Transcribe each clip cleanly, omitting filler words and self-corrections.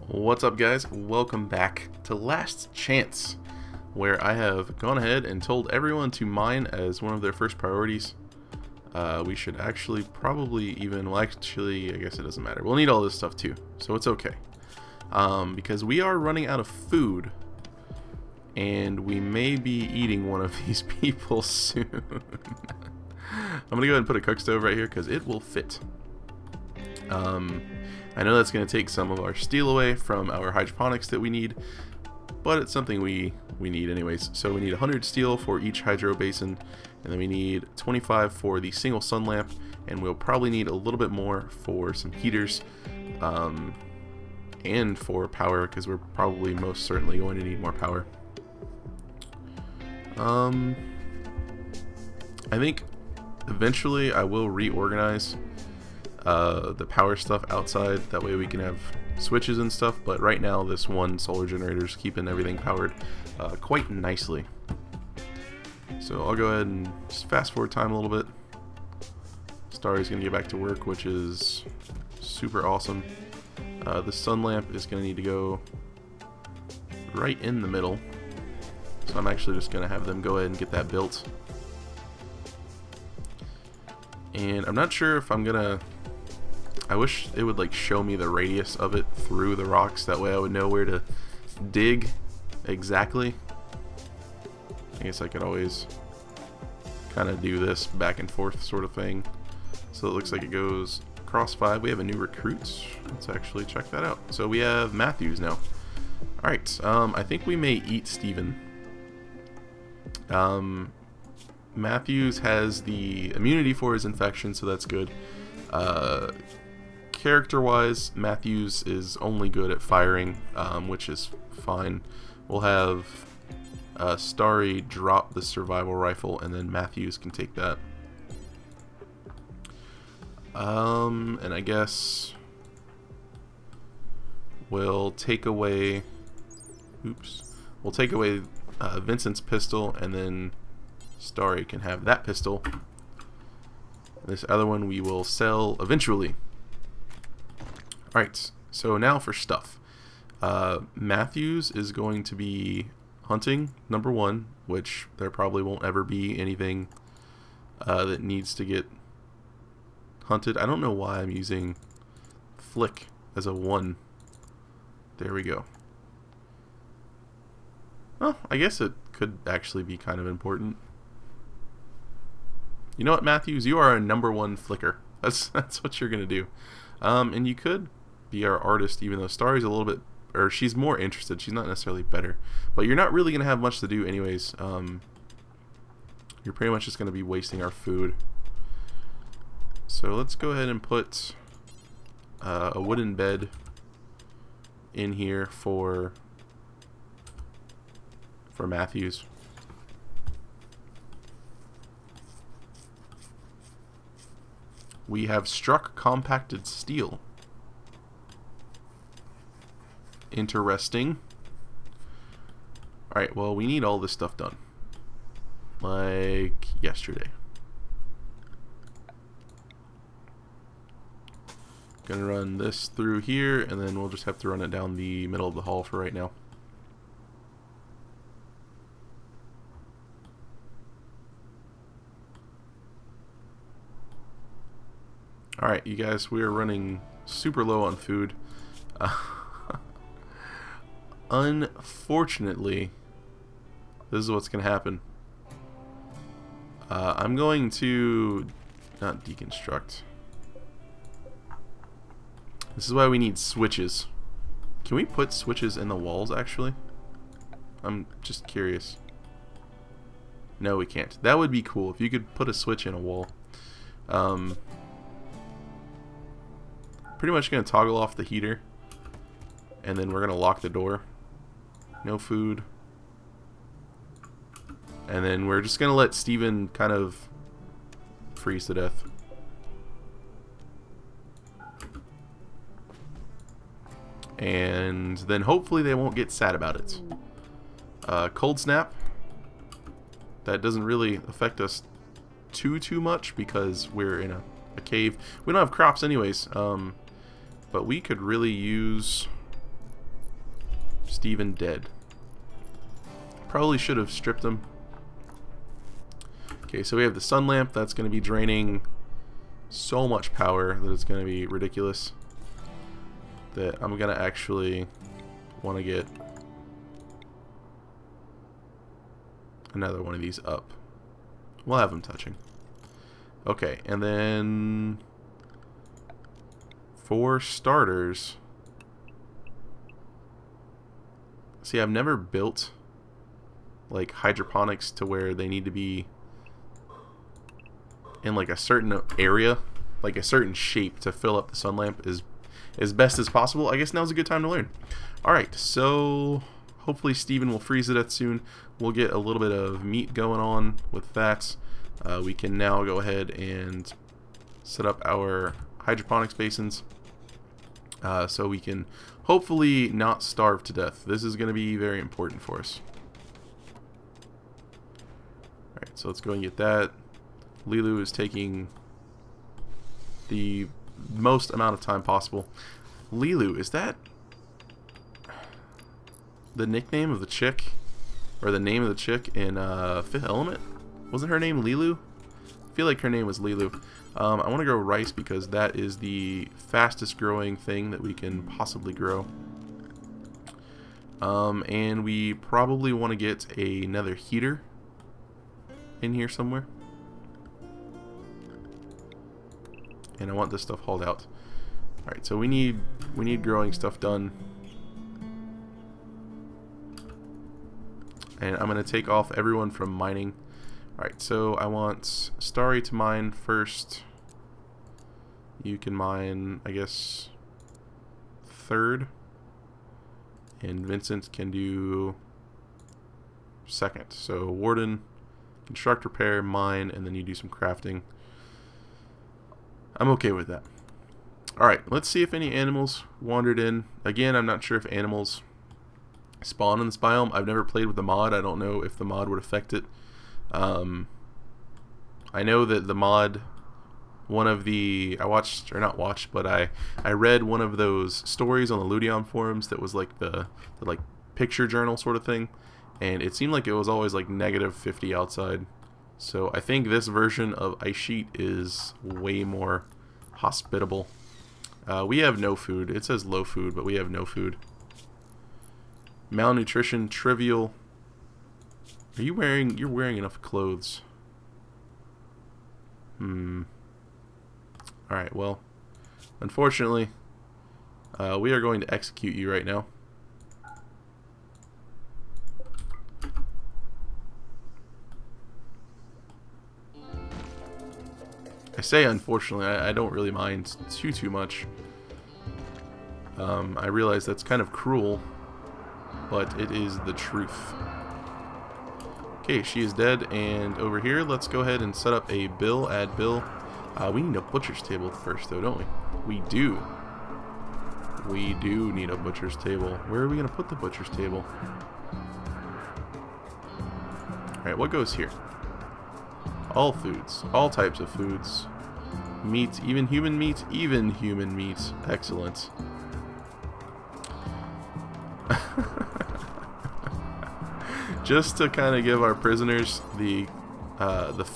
What's up, guys? Welcome back to Last Chance, where I have gone ahead and told everyone to mine as one of their first priorities. We should actually probably even, well actually I guess it doesn't matter. We'll need all this stuff too, so it's okay. Because we are running out of food, and we may be eating one of these people soon. I'm gonna go ahead and put a cook stove right here because it will fit. I know that's going to take some of our steel away from our hydroponics that we need, but it's something we need anyways. So we need 100 steel for each hydro basin, and then we need 25 for the single sun lamp, and we'll probably need a little bit more for some heaters and for power, because we're probably most certainly going to need more power. I think eventually I will reorganize the power stuff outside, that way we can have switches and stuff, but right now this one solar generator is keeping everything powered quite nicely. So I'll go ahead and just fast forward time a little bit. Starry's gonna get back to work, which is super awesome. The sun lamp is gonna need to go right in the middle, so I'm actually just gonna have them go ahead and get that built. And I'm not sure if I'm gonna, I wish it would like show me the radius of it through the rocks, that way I would know where to dig exactly. I guess I could always kind of do this back and forth sort of thing. So it looks like it goes across 5. We have a new recruit. Let's actually check that out. So we have Matthews now. Alright, I think we may eat Steven. Matthews has the immunity for his infection, so that's good. Character-wise, Matthews is only good at firing, which is fine. We'll have Starry drop the survival rifle, and then Matthews can take that. And I guess we'll take away, we'll take away Vincent's pistol, and then Starry can have that pistol. This other one we will sell eventually. Alright, so now for stuff. Matthews is going to be hunting, number 1, which there probably won't ever be anything that needs to get hunted. I don't know why I'm using flick as a 1. There we go. Well, I guess it could actually be kind of important. You know what, Matthews? You are a number 1 flicker. That's what you're gonna do. And you could be our artist, even though Starry's a little bit, or she's more interested. She's not necessarily better, but you're not really gonna have much to do anyways. You're pretty much just gonna be wasting our food. So let's go ahead and put a wooden bed in here for Matthews. We have struck compacted steel. Interesting. Alright, well, we need all this stuff done. Like yesterday. Gonna run this through here, and then we'll just have to run it down the middle of the hall for right now. Alright, you guys, we are running super low on food. Unfortunately, this is what's going to happen. I'm going to not deconstruct. This is why we need switches. Can we put switches in the walls, actually? I'm just curious. No, we can't. That would be cool if you could put a switch in a wall. Pretty much going to toggle off the heater, and then we're going to lock the door. No food. And then we're just going to let Steven kind of freeze to death. And then hopefully they won't get sad about it. Cold snap. That doesn't really affect us too much because we're in a cave. We don't have crops anyways. But we could really use Steven dead. Probably should have stripped him. Okay, so we have the sun lamp. That's going to be draining so much power that it's going to be ridiculous. That I'm going to actually want to get another one of these up. We'll have them touching. Okay, and then for starters, see, I've never built like hydroponics to where they need to be in like a certain area, like a certain shape to fill up the sun lamp as best as possible. I guess now's a good time to learn. Alright, so hopefully Steven will freeze it soon. We'll get a little bit of meat going on with that. We can now go ahead and set up our hydroponics basins so we can hopefully not starve to death. This is going to be very important for us. Alright, so let's go and get that. Lilu is taking the most amount of time possible. Lilu, is that the nickname of the chick? Or the name of the chick in Fifth Element? Wasn't her name Lilu? I feel like her name was Lilu. I want to grow rice because that is the fastest growing thing that we can possibly grow. And we probably want to get another heater in here somewhere. And I want this stuff hauled out. Alright, so we need growing stuff done. And I'm going to take off everyone from mining. Alright, so I want Starry to mine first. You can mine, I guess, third. And Vincent can do second. So Warden, construct, repair, mine, and then you do some crafting. I'm okay with that. Alright, let's see if any animals wandered in. Again, I'm not sure if animals spawn in this biome. I've never played with the mod. I don't know if the mod would affect it. I know that the mod, one of the, I read one of those stories on the Ludion forums that was like the like picture journal sort of thing, and it seemed like it was always like -50 outside. So I think this version of Ice Sheet is way more hospitable. We have no food. It says low food, but we have no food. Malnutrition, trivial. Are you wearing? You're wearing enough clothes. Alright, well, unfortunately, we are going to execute you right now. I say unfortunately, I don't really mind too much. I realize that's kind of cruel, but it is the truth. Okay, she is dead, and over here, let's go ahead and set up a bill, add bill. We need a butcher's table first, though, don't we? We do. We do need a butcher's table. Where are we going to put the butcher's table? Alright, what goes here? All foods. All types of foods. Meat, even human meat. Even human meat. Excellent. Just to kind of give our prisoners the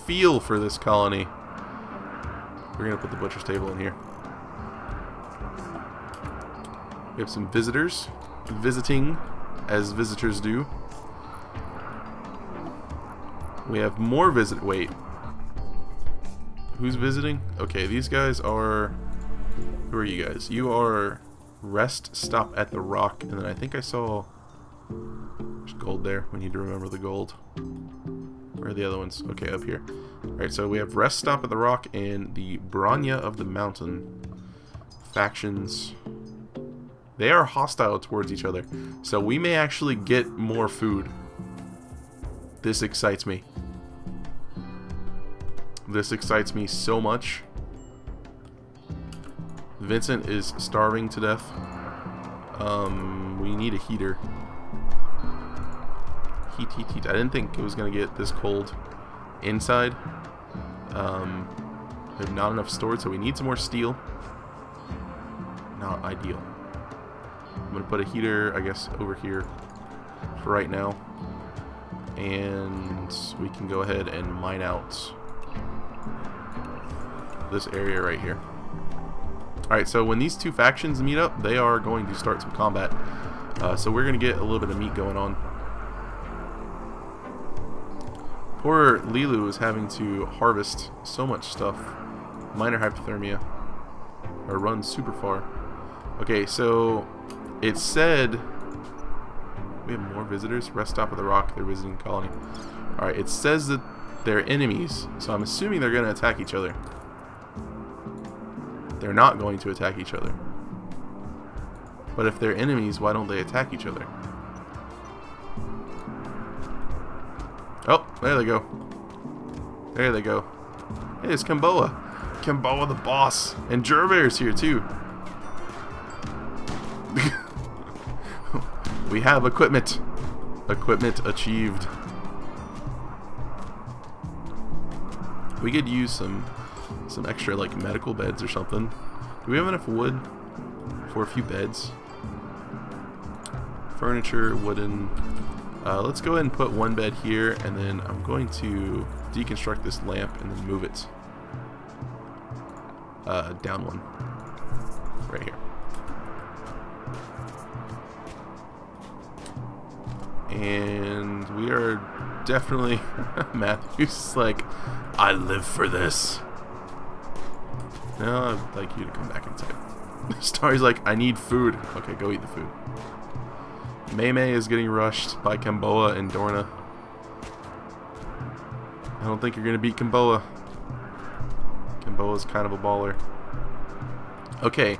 feel for this colony, we're going to put the butcher's table in here. We have some visitors visiting, as visitors do. We have more wait. Who's visiting? Okay, these guys are... Who are you guys? You are rest stop at the rock, and then I think I saw... There's gold there. We need to remember the gold. Where are the other ones? Okay, up here. Alright, so we have rest stop at the rock and the Branya of the mountain. Factions. They are hostile towards each other. So we may actually get more food. This excites me. This excites me so much. Vincent is starving to death. We need a heater. Heat. I didn't think it was going to get this cold inside. We have not enough stored, so we need some more steel. Not ideal. going to put a heater, I guess, over here for right now. And we can go ahead and mine out this area right here. Alright, so when these two factions meet up, they are going to start some combat. So we're going to get a little bit of meat going on. Poor Lilu is having to harvest so much stuff. Minor hypothermia. Or run super far. Okay, so it said we have more visitors. Rest stop of the rock. They're visiting the colony. Alright, it says that they're enemies, so I'm assuming they're going to attack each other. They're not going to attack each other. But if they're enemies, why don't they attack each other? Oh, there they go. There they go. Hey, it's Kimboa. Kimboa the boss. And Jerbear's here too. We have equipment. Equipment achieved. We could use some extra like medical beds or something. Do we have enough wood for a few beds? Furniture, wooden. Let's go ahead and put one bed here, and then I'm going to deconstruct this lamp and then move it down one right here. And we are definitely Matthew's like, I live for this. No, I'd like you to come back inside. Starry's like, I need food. Okay, go eat the food. May is getting rushed by Kimboa and Dorna. I don't think you're going to beat Kimboa. Kimboa's kind of a baller. Okay,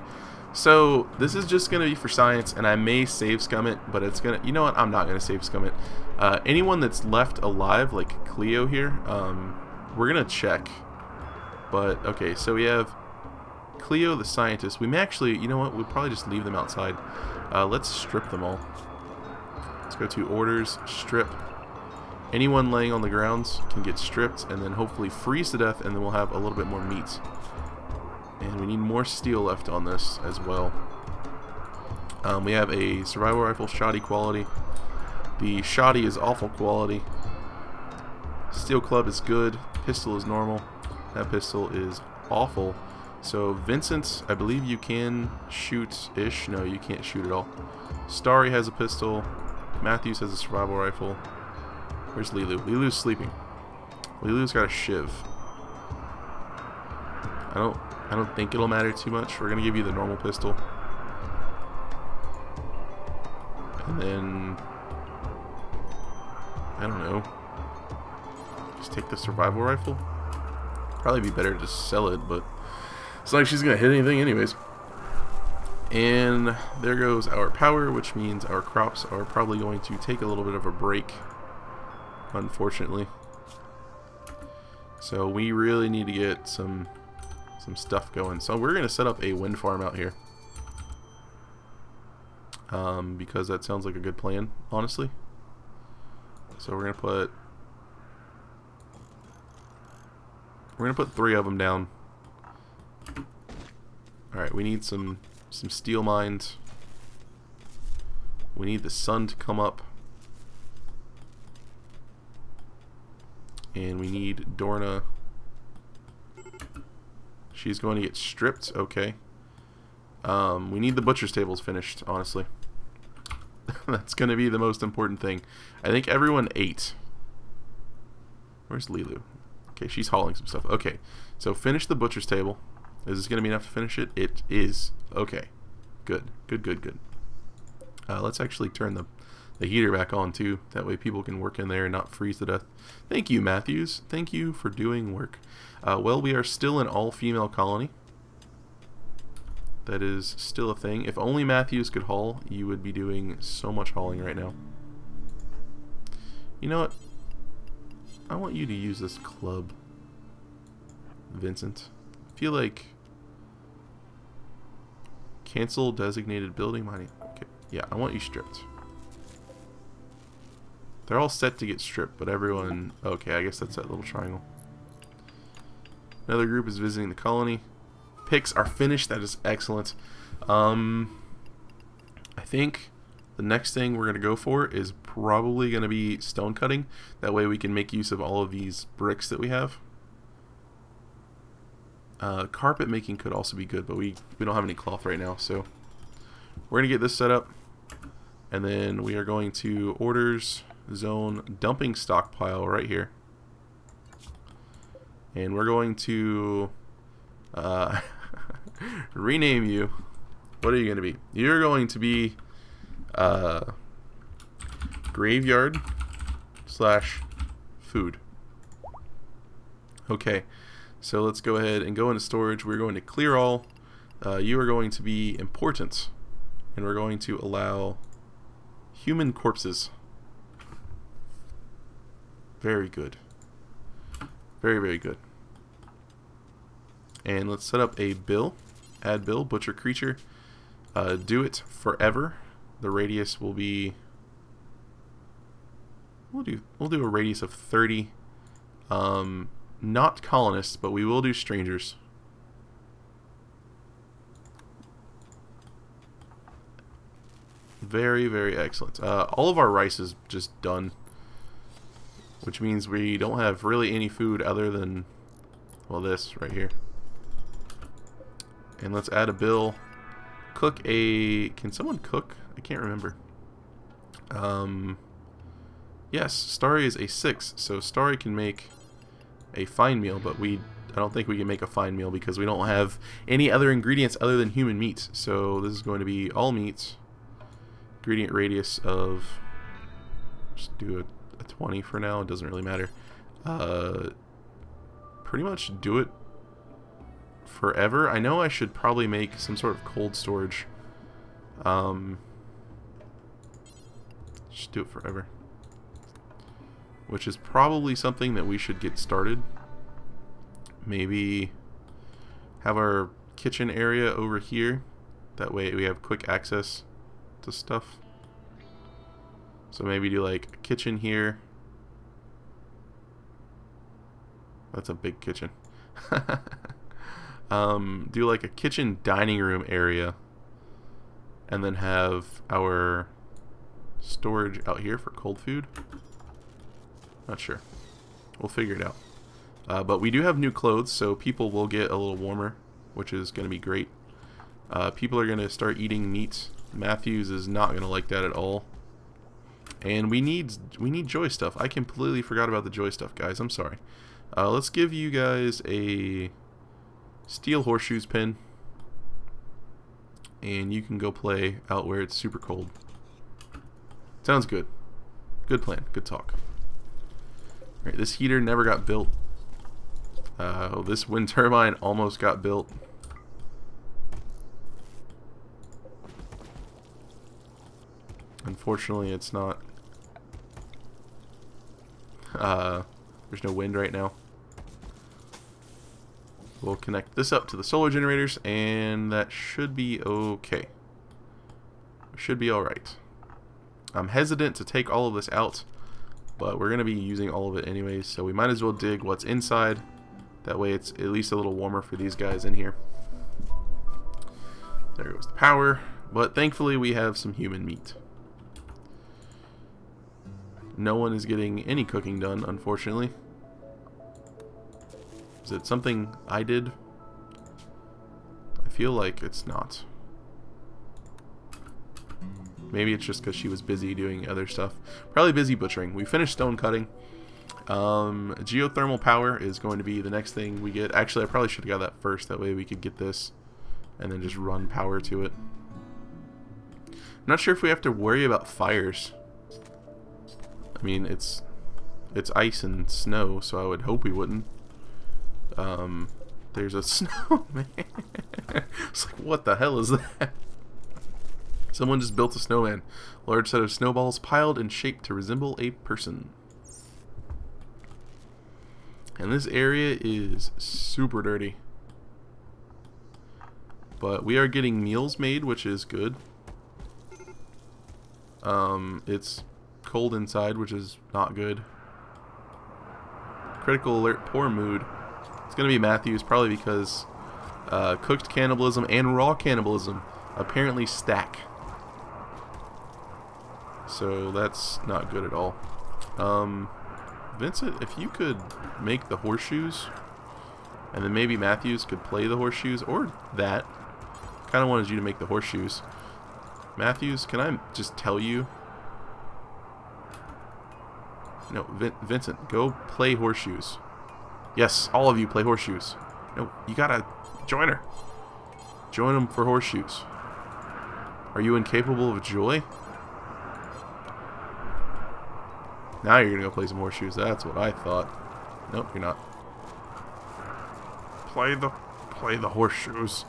so this is just going to be for science, and I may save scum it, but it's going to... You know what? I'm not going to save scum it. Anyone that's left alive, like Cleo here, we're going to check. But, okay, so we have Cleo the scientist. We may actually... You know what? We'll probably just leave them outside. Let's strip them all. Let's go to orders, strip. Anyone laying on the grounds can get stripped and then hopefully freeze to death, and then we'll have a little bit more meat. And we need more steel left on this as well. We have a survival rifle, shoddy quality. The shoddy is awful quality. Steel club is good. Pistol is normal. That pistol is awful. So Vincent, I believe you can shoot-ish. No, you can't shoot at all. Starry has a pistol. Matthews has a survival rifle. Where's Lilu? Lilu's sleeping. Lilu's got a shiv. I don't think it'll matter too much. We're gonna give you the normal pistol. And then I don't know. Just take the survival rifle. Probably be better to just sell it, but it's not like she's gonna hit anything anyways. And there goes our power, which means our crops are probably going to take a little bit of a break, unfortunately. So we really need to get some stuff going. So we're going to set up a wind farm out here. Because that sounds like a good plan, honestly. So we're going to put 3 of them down. Alright, we need some steel mines. We need the sun to come up. And we need Dorna. She's going to get stripped. Okay. We need the butcher's tables finished, honestly. That's going to be the most important thing. I think everyone ate. Where's Lilu? Okay, she's hauling some stuff. Okay, so finish the butcher's table. Is this going to be enough to finish it? It is. Okay. Good. Good, good, good. Let's actually turn the heater back on, too. That way people can work in there and not freeze to death. Thank you, Matthews. Thank you for doing work. Well, we are still an all-female colony. That is still a thing. If only Matthews could haul, you would be doing so much hauling right now. You know what? I want you to use this club, Vincent. I feel like... Cancel designated building mining. Okay. Yeah, I want you stripped. They're all set to get stripped, but everyone... Okay, I guess that's that little triangle. Another group is visiting the colony. Picks are finished. That is excellent. I think the next thing we're going to go for is probably going to be stone cutting. That way we can make use of all of these bricks that we have. Carpet making could also be good, but we don't have any cloth right now, so we're going to get this set up. And then we are going to orders, zone, dumping stockpile right here. And we're going to rename you. What are you going to be? You're going to be graveyard / food. Okay, so let's go ahead and go into storage. We're going to clear all. You are going to be important, and we're going to allow human corpses. Very good. Very, very good. And let's set up a bill. Add bill, butcher creature. Do it forever. The radius will be, we'll do a radius of 30. Not colonists, but we will do strangers. Very, very excellent. All of our rice is just done, which means we don't have really any food other than, well, this right here. And let's add a bill. Cook a, can someone cook? I can't remember. Yes, Starry is a 6, so Starry can make a fine meal, but I don't think we can make a fine meal because we don't have any other ingredients other than human meat. So this is going to be all meats. Ingredient radius of, just do a 20 for now, it doesn't really matter. Pretty much do it forever. I know I should probably make some sort of cold storage. Just do it forever. Which is probably something that we should get started. Maybe have our kitchen area over here. That way we have quick access to stuff. So maybe do like a kitchen here. That's a big kitchen. Do like a kitchen dining room area. And then have our storage out here for cold food. Not sure. We'll figure it out. But we do have new clothes, so people will get a little warmer, which is going to be great. People are going to start eating meat. Matthews is not going to like that at all. And we need joy stuff. I completely forgot about the joy stuff, guys. I'm sorry. Let's give you guys a steel horseshoes pin. And you can go play out where it's super cold. Sounds good. Good plan. Good talk. Alright, this heater never got built. This wind turbine almost got built. Unfortunately, it's not. There's no wind right now. We'll connect this up to the solar generators, and that should be okay. Should be alright. I'm hesitant to take all of this out, but we're going to be using all of it anyways, so we might as well dig what's inside. That way it's at least a little warmer for these guys in here. There goes the power, but thankfully we have some human meat. No one is getting any cooking done, unfortunately. Is it something I did? I feel like it's not. Maybe it's just because she was busy doing other stuff. Probably busy butchering. We finished stone cutting. Geothermal power is going to be the next thing we get. Actually, I probably should have got that first. That way we could get this and then just run power to it. I'm not sure if we have to worry about fires. I mean, it's ice and snow, so I would hope we wouldn't. There's a snowman. It's like, what the hell is that? Someone just built a snowman. Large set of snowballs piled and shaped to resemble a person. And this area is super dirty. But we are getting meals made, which is good. It's cold inside, which is not good. Critical alert, poor mood. It's going to be Matthews, probably because cooked cannibalism and raw cannibalism apparently stack. So that's not good at all. Vincent, if you could make the horseshoes, and then maybe Matthews could play the horseshoes, or that. Kind of wanted you to make the horseshoes. Matthews, can I just tell you? No, Vincent, go play horseshoes. Yes, all of you play horseshoes. No, you gotta join her. Join them for horseshoes. Are you incapable of joy? Now you're gonna go play some horseshoes. That's what I thought. Nope, you're not. Play the horseshoes.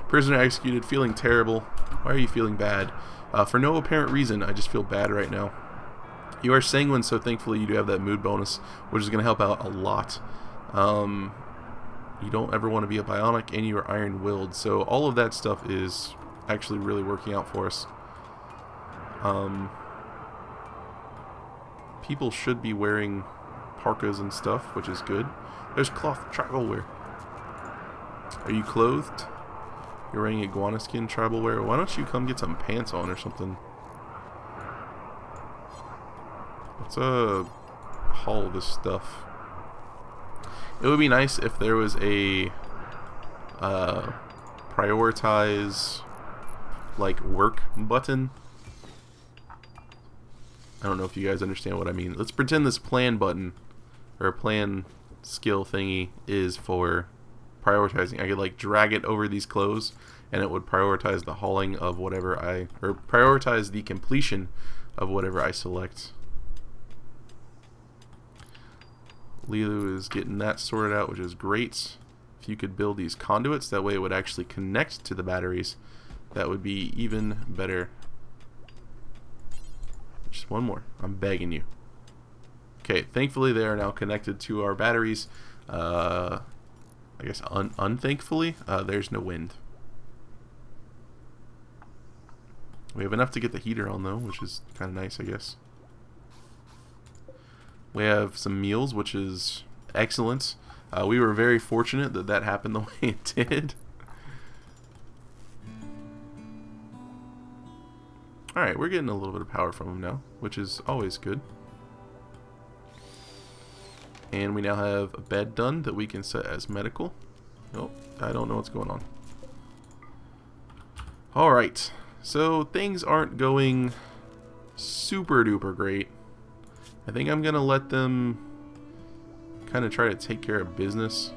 Prisoner executed, feeling terrible. Why are you feeling bad? For no apparent reason, I just feel bad right now. You are sanguine, so thankfully you do have that mood bonus, which is going to help out a lot. You don't ever want to be a bionic, and you are iron-willed, so all of that stuff is actually really working out for us. People should be wearing parkas and stuff, which is good. There's cloth tribal wear. Are you clothed? You're wearing iguana skin tribal wear. Why don't you come get some pants on or something? Let's haul this stuff. It would be nice if there was a prioritize like work button. I don't know if you guys understand what I mean. Let's pretend this plan button or plan skill thingy is for prioritizing. I could like drag it over these clothes and it would prioritize the hauling of whatever or prioritize the completion of whatever I select. Lilu is getting that sorted out, which is great. If you could build these conduits, that way it would actually connect to the batteries. That would be even better. Just one more. I'm begging you. Okay, thankfully they are now connected to our batteries. I guess unthankfully, there's no wind. We have enough to get the heater on though, which is kind of nice, I guess. We have some meals, which is excellent. We were very fortunate that that happened the way it did. Alright, we're getting a little bit of power from them now, which is always good. And we now have a bed done that we can set as medical. Oh, I don't know what's going on. Alright, so things aren't going super duper great. I think I'm gonna let them kind of try to take care of business.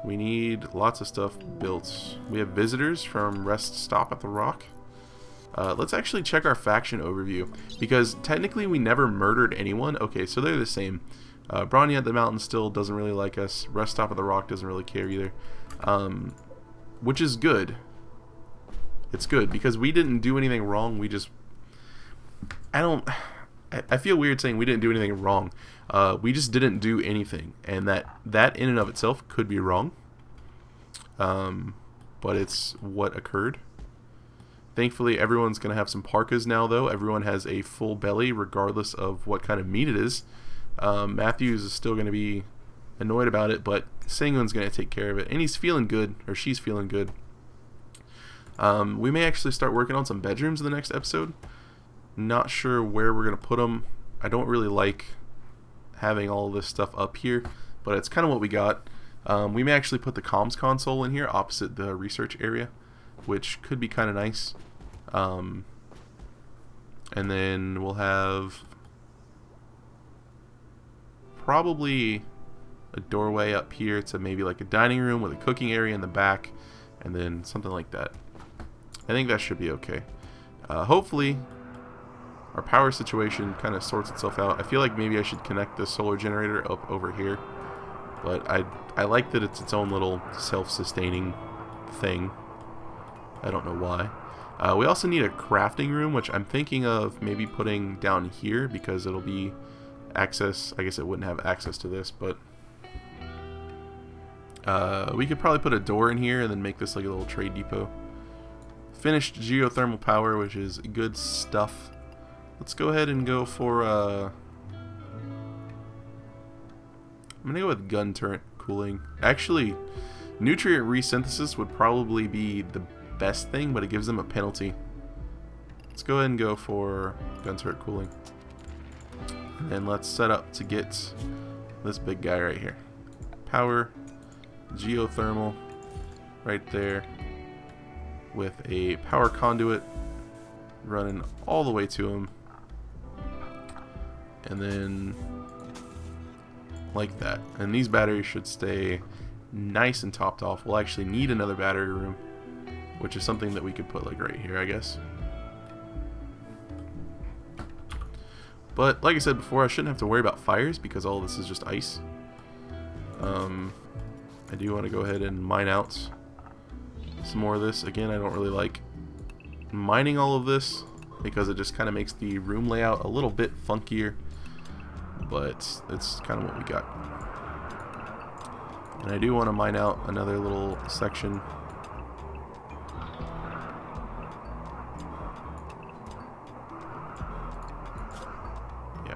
We need lots of stuff built. We have visitors from Rest Stop at the Rock. Let's actually check our faction overview, because technically we never murdered anyone. Okay, so they're the same. Brawny at the Mountain still doesn't really like us. Rest Stop at the Rock doesn't really care either. Which is good. It's good, because we didn't do anything wrong. We just... I feel weird saying we didn't do anything wrong. We just didn't do anything, and that in and of itself could be wrong. But it's what occurred. Thankfully, everyone's going to have some parkas now, though. Everyone has a full belly, regardless of what kind of meat it is. Matthews is still going to be annoyed about it, but Sanguine's going to take care of it. And he's feeling good, or she's feeling good. We may actually start working on some bedrooms in the next episode. Not sure where we're going to put them. I don't really like having all this stuff up here, but it's kind of what we got. We may actually put the comms console in here opposite the research area, which could be kind of nice. And then we'll have probably a doorway up here to maybe like a dining room with a cooking area in the back, and then something like that. I think that should be okay. Hopefully our power situation kind of sorts itself out. I feel like maybe I should connect the solar generator up over here, but I like that it's its own little self-sustaining thing. I don't know why. We also need a crafting room, which I'm thinking of maybe putting down here, because it'll be access. I guess it wouldn't have access to this, but we could probably put a door in here and then make this like a little trade depot. Finished geothermal power, which is good stuff. Let's go ahead and go for I'm gonna go with gun turret cooling. Actually, nutrient resynthesis would probably be the best thing, but it gives them a penalty. Let's go ahead and go for gun turret cooling. And let's set up to get this big guy right here. Power, geothermal, right there, with a power conduit running all the way to him. And then like that. And these batteries should stay nice and topped off. We'll actually need another battery room, which is something that we could put like right here, I guess. But like I said before, I shouldn't have to worry about fires because all this is just ice. I do want to go ahead and mine out some more of this. Again, I don't really like mining all of this because it just kind of makes the room layout a little bit funkier. But it's kind of what we got. And I do want to mine out another little section. Yeah.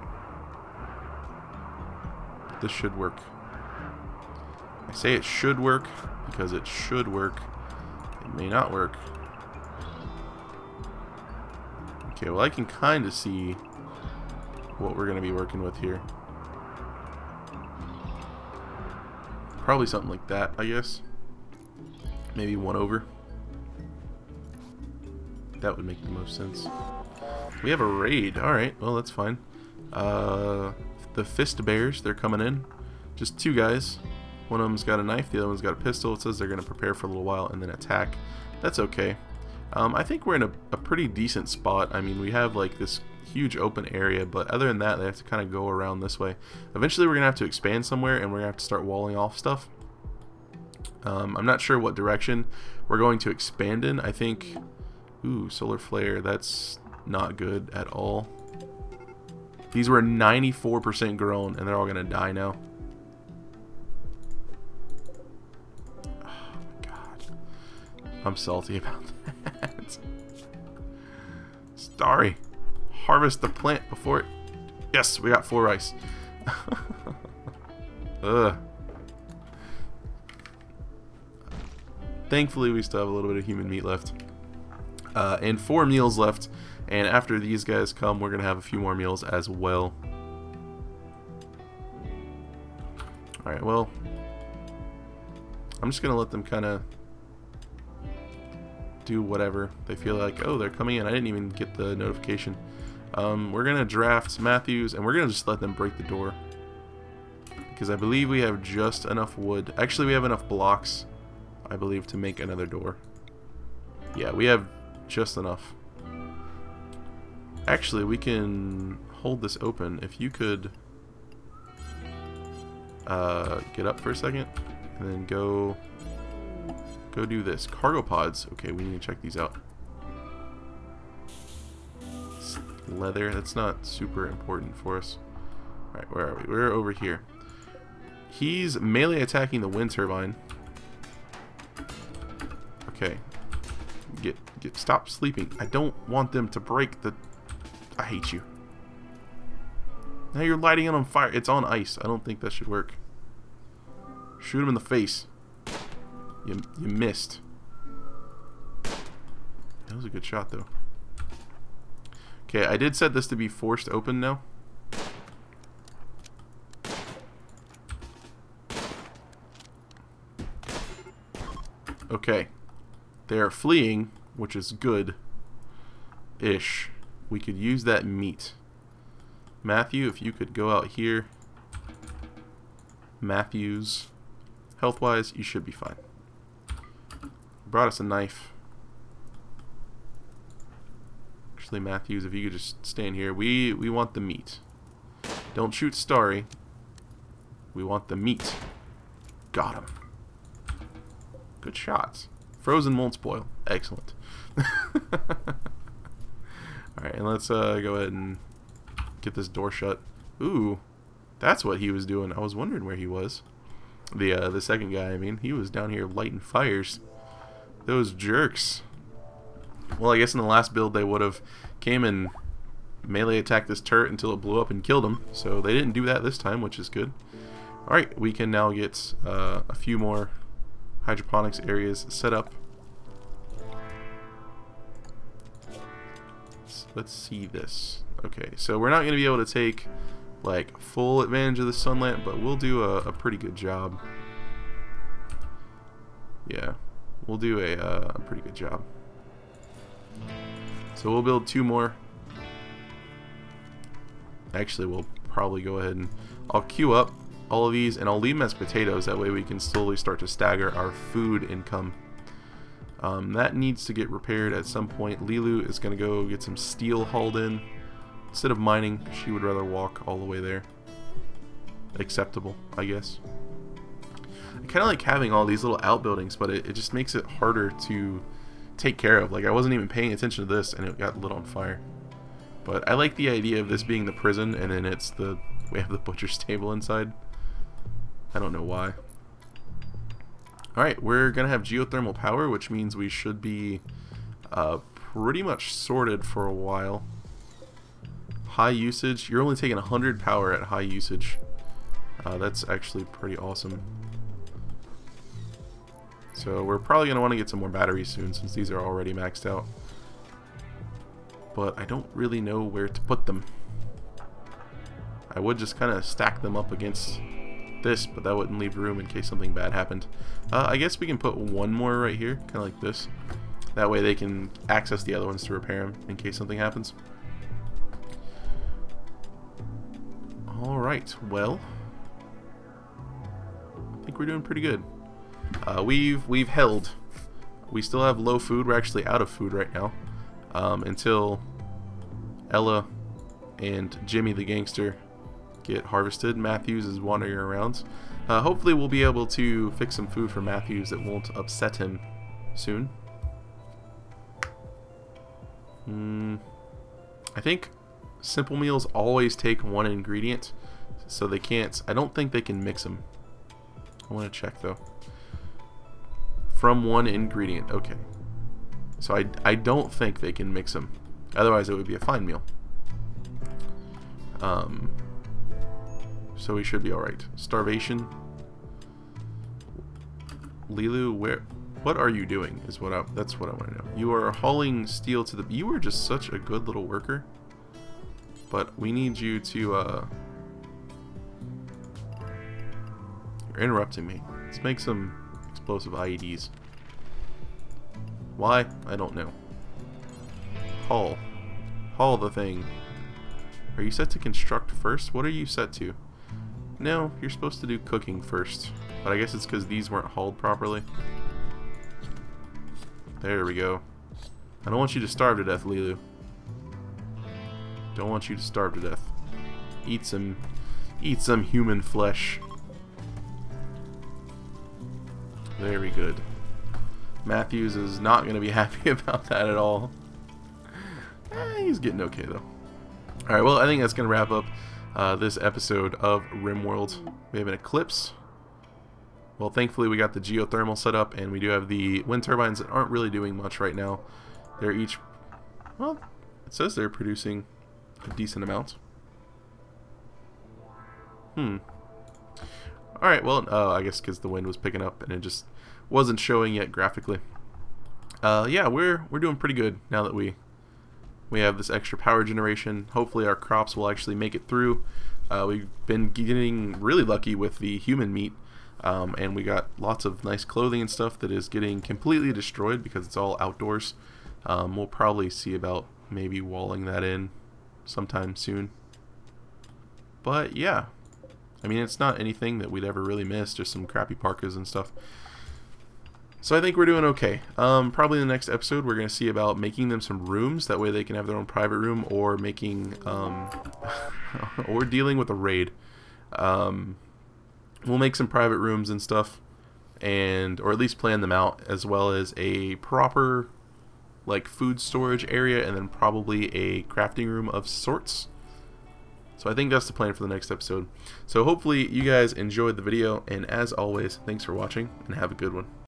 This should work. I say it should work because it should work. It may not work. Okay, well I can kind of see what we're going to be working with here. Probably something like that, I guess. Maybe 1 over. That would make the most sense. We have a raid. Alright, well that's fine. The fist bears, they're coming in. Just 2 guys. One of them's got a knife, the other one's got a pistol. It says they're going to prepare for a little while and then attack. That's okay. I think we're in a pretty decent spot. I mean, we have like this huge open area, but other than that, they have to kind of go around this way. Eventually, we're going to have to expand somewhere, and we're going to have to start walling off stuff. I'm not sure what direction we're going to expand in. I think... Ooh, solar flare. That's not good at all. These were 94% grown, and they're all going to die now. I'm salty about that. Starry, harvest the plant before it... Yes, we got 4 rice. Ugh. Thankfully, we still have a little bit of human meat left. And 4 meals left. And after these guys come, we're going to have a few more meals as well. Alright, well... I'm just going to let them kind of... do whatever they feel like. Oh, they're coming in. I didn't even get the notification. We're gonna draft Matthews and we're gonna just let them break the door because I believe we have just enough wood. Actually, we have enough blocks, I believe, to make another door. Yeah, we have just enough. Actually, we can hold this open. If you could get up for a second and then go do this. Cargo pods. Okay, we need to check these out. Leather. That's not super important for us. Alright, where are we? We're over here. He's melee attacking the wind turbine. Okay. Stop sleeping. I don't want them to break the... I hate you. Now you're lighting it on fire. It's on ice. I don't think that should work. Shoot him in the face. You missed. That was a good shot, though. Okay, I did set this to be forced open now. Okay. They're fleeing, which is good-ish. We could use that meat. Matthew, if you could go out here. Matthews. Health-wise, you should be fine. Brought us a knife. Actually, Matthews, if you could just stand here. We want the meat. Don't shoot Starry. We want the meat. Got him. Good shots. Frozen won't spoil. Excellent. Alright, and let's go ahead and get this door shut. Ooh, that's what he was doing. I was wondering where he was. The second guy, I mean. He was down here lighting fires. Those jerks. Well, I guess in the last build they would have came and melee attacked this turret until it blew up and killed him. So they didn't do that this time, which is good. Alright, we can now get a few more hydroponics areas set up. let's see this. Okay, so we're not going to be able to take like full advantage of the sunlight, but we'll do a pretty good job. Yeah, we'll do a pretty good job. So we'll build 2 more. Actually, we'll probably go ahead and I'll queue up all of these, and I'll leave them as potatoes. That way we can slowly start to stagger our food income. That needs to get repaired at some point. Lilu is going to go get some steel hauled in. Instead of mining, she would rather walk all the way there. Acceptable, I guess. I kind of like having all these little outbuildings, but it just makes it harder to take care of. Like, I wasn't even paying attention to this, and it got lit on fire. But I like the idea of this being the prison, and then we have the butcher's table inside. I don't know why. Alright, we're going to have geothermal power, which means we should be pretty much sorted for a while. High usage. You're only taking 100 power at high usage. That's actually pretty awesome. So we're probably going to want to get some more batteries soon, since these are already maxed out. But I don't really know where to put them. I would just kind of stack them up against this, but that wouldn't leave room in case something bad happened. I guess we can put one more right here, kind of like this. That way they can access the other ones to repair them in case something happens. Alright, well, I think we're doing pretty good. We've held. We still have low food. We're actually out of food right now. Until Ella and Jimmy the gangster get harvested. Matthews is wandering around. Hopefully we'll be able to fix some food for Matthews that won't upset him soon. I think simple meals always take 1 ingredient, so they can't. I don't think they can mix them. I want to check though. From 1 ingredient, okay. So I don't think they can mix them. Otherwise it would be a fine meal. So we should be alright. Starvation. Lilu, what are you doing? That's what I want to know. You are hauling steel to the. You are just such a good little worker. But we need you to. You're interrupting me. Let's make some explosive IEDs. Why? I don't know. Haul the thing. Are you set to construct first? What are you set to? No, you're supposed to do cooking first. But I guess it's because these weren't hauled properly. There we go. I don't want you to starve to death, Lilu. Don't want you to starve to death. Eat some human flesh. Very good. Matthews is not going to be happy about that at all. He's getting okay though. Alright, well I think that's going to wrap up this episode of RimWorld. We have an eclipse. Well, thankfully we got the geothermal set up, and we do have the wind turbines that aren't really doing much right now. They're each, well, it says they're producing a decent amount. Alright, well, I guess because the wind was picking up and it just wasn't showing yet graphically. Yeah, we're doing pretty good now that we have this extra power generation. Hopefully our crops will actually make it through. We've been getting really lucky with the human meat, and we got lots of nice clothing and stuff that is getting completely destroyed because it's all outdoors. We'll probably see about maybe walling that in sometime soon. But yeah, I mean, it's not anything that we'd ever really miss, just some crappy parkas and stuff. So I think we're doing okay. Probably in the next episode we're going to see about making them some rooms. That way they can have their own private room, or making, or dealing with a raid. We'll make some private rooms and stuff, or at least plan them out, as well as a proper, like, food storage area, and then probably a crafting room of sorts. So I think that's the plan for the next episode. So hopefully you guys enjoyed the video, and as always, thanks for watching, and have a good one.